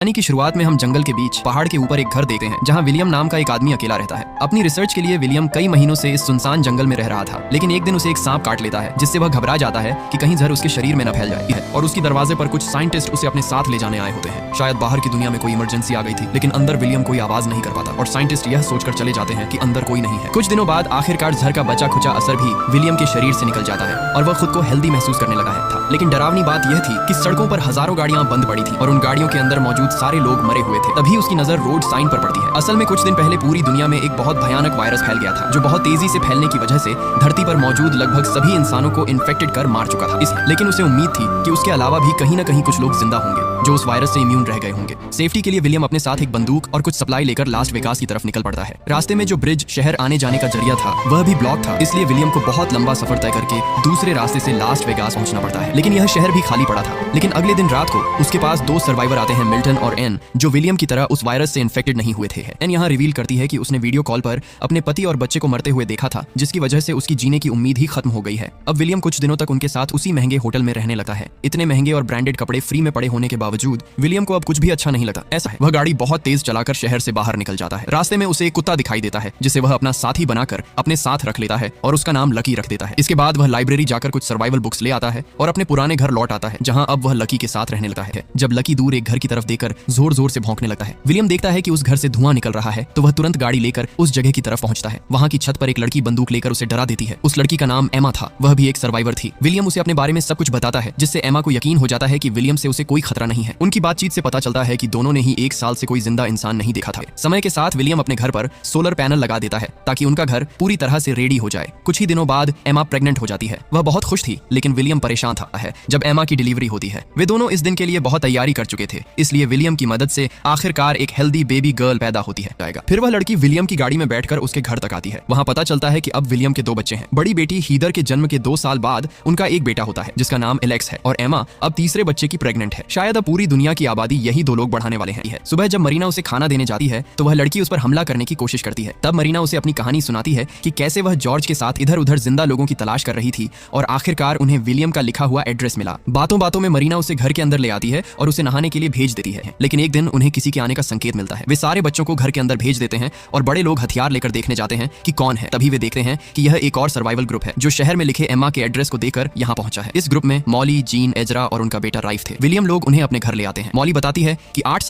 कहानी की शुरुआत में हम जंगल के बीच पहाड़ के ऊपर एक घर देखते हैं जहां विलियम नाम का एक आदमी अकेला रहता है। अपनी रिसर्च के लिए विलियम कई महीनों से इस सुनसान जंगल में रह रहा था, लेकिन एक दिन उसे एक सांप काट लेता है, जिससे वह घबरा जाता है कि कहीं जहर उसके शरीर में न फैल जाए और उसकी दरवाजे पर कुछ साइंटिस्ट उसे अपने साथ ले जाने आए होते हैं। शायद बाहर की दुनिया में कोई इमरजेंसी आ गई थी, लेकिन अंदर विलियम कोई आवाज नहीं कर पाता और साइंटिस्ट यह सोचकर चले जाते हैं कि अंदर कोई नहीं है। कुछ दिनों बाद आखिरकार जहर का बचा खुचा असर भी विलियम के शरीर से निकल जाता है और वह खुद को हेल्दी महसूस करने लगा था। लेकिन डरावनी बात यह थी कि सड़कों पर हजारों गाड़ियां बंद पड़ी थी और उन गाड़ियों के अंदर मौजूद सारे लोग मरे हुए थे। तभी उसकी नजर रोड साइन पर पड़ती है। असल में कुछ दिन पहले पूरी दुनिया में एक बहुत भयानक वायरस फैल गया था, जो बहुत तेजी से फैलने की वजह से धरती पर मौजूद लगभग सभी इंसानों को इन्फेक्टेड कर मार चुका था। लेकिन उसे उम्मीद थी कि उसके अलावा भी कहीं न कहीं कुछ लोग जिंदा होंगे जो उस वायरस से इम्यून रह गए होंगे। सेफ्टी के लिए विलियम अपने साथ एक बंदूक और कुछ सप्लाई लेकर लास्ट वेगास की तरफ निकल पड़ता है। रास्ते में जो ब्रिज शहर आने जाने का जरिया था वह भी ब्लॉक था, इसलिए विलियम को बहुत लंबा सफर तय करके दूसरे रास्ते से लास्ट वेगास पहुंचना पड़ता है। लेकिन यह शहर भी खाली पड़ा था। लेकिन अगले दिन रात को उसके पास दो सर्वाइवर आते हैं, मिल्टन और एन, जो विलियम की तरह उस वायरस से इन्फेक्टेड नहीं हुए थे। एन यहाँ रिवील करती है कि उसने वीडियो कॉल पर अपने पति और बच्चे को मरते हुए देखा था, जिसकी वजह से उसकी जीने की उम्मीद ही खत्म हो गई है। अब विलियम कुछ दिनों तक उनके साथ उसी महंगे होटल में रहने लगा है। इतने महंगे और ब्रांडेड कपड़े फ्री में पड़े होने के बावजूद विलियम को अब कुछ भी अच्छा नहीं लगता। ऐसा है, वह गाड़ी बहुत तेज चलाकर शहर से बाहर निकल जाता है। रास्ते में उसे एक कुत्ता दिखाई देता है, जिसे वह अपना साथी बनाकर अपने साथ रख लेता है और उसका नाम लकी रख देता है। इसके बाद वह लाइब्रेरी जाकर कुछ सर्वाइवल बुक्स ले आता है और अपने पुराने घर लौट आता है, जहां अब वह लकी के साथ रहने लगता है। जब लकी दूर एक घर की तरफ देखकर जोर जोर से भौंकने लगता है, विलियम देखता है कि उस घर से धुआं निकल रहा है, तो वह तुरंत गाड़ी लेकर उस जगह की तरफ पहुंचता है। वहां की छत पर एक लड़की बंदूक लेकर उसे डरा देती है। उस लड़की का नाम एमा था, वह भी एक सर्वाइवर थी। विलियम उसे अपने बारे में सब कुछ बताता है, जिससे एमा को यकीन हो जाता है कि विलियम से उसे कोई खतरा नहीं है। उनकी बातचीत से पता चलता है कि दोनों ने ही एक साल से कोई जिंदा इंसान नहीं देखा था। समय के साथ विलियम अपने घर पर सोलर पैनल लगा देता है ताकि उनका घर पूरी तरह से रेडी हो जाए। कुछ ही दिनों बाद एमा प्रेग्नेंट हो जाती है। वह बहुत खुश थी, लेकिन विलियम परेशान था जब एमा की डिलीवरी होती है। वे दोनों इस दिन के लिए बहुत तैयारी कर चुके थे, इसलिए विलियम की मदद से आखिरकार एक हेल्दी बेबी गर्ल पैदा होती है। फिर वह लड़की विलियम की गाड़ी में बैठकर उसके घर तक आती है। वहां पता चलता है कि अब विलियम के दो बच्चे हैं। बड़ी बेटी हीदर के जन्म के 2 साल बाद उनका एक बेटा होता है, जिसका नाम एलेक्स है, और एमा अब तीसरे बच्चे की प्रेग्नेंट है। शायद अब पूरी दुनिया की आबादी यही 2 लोग बढ़ाने वाले हैं। सुबह जब मरीना उसे खाना देने जाती है तो वह लड़की उस पर हमला करने की कोशिश करती है। तब मरीना उसे अपनी कहानी सुनाती है कि कैसे वह जॉर्ज के साथ इधर उधर जिंदा लोगों की तलाश कर रही थी और आखिरकार उन्हें विलियम का लिखा हुआ एड्रेस मिला। बातों बातों में मरीना उसे घर के अंदर ले आती है और उसे नहाने के लिए भेज देती है। लेकिन एक दिन उन्हें किसी के आने का संकेत मिलता है। वे सारे बच्चों को घर के अंदर भेज देते हैं और बड़े लोग हथियार लेकर देखने जाते हैं कि कौन है। तभी वे देखते हैं कि यह एक और सर्वाइवल ग्रुप है, जो शहर में लिखे एमा के एड्रेस को देकर यहाँ पहुंचा है। इस ग्रुप में मॉली, जीन, एजरा और उनका बेटा राइफ थे। विलियम लोग उन्हें अपने घर ले आते हैं। मॉली बताती है कि 8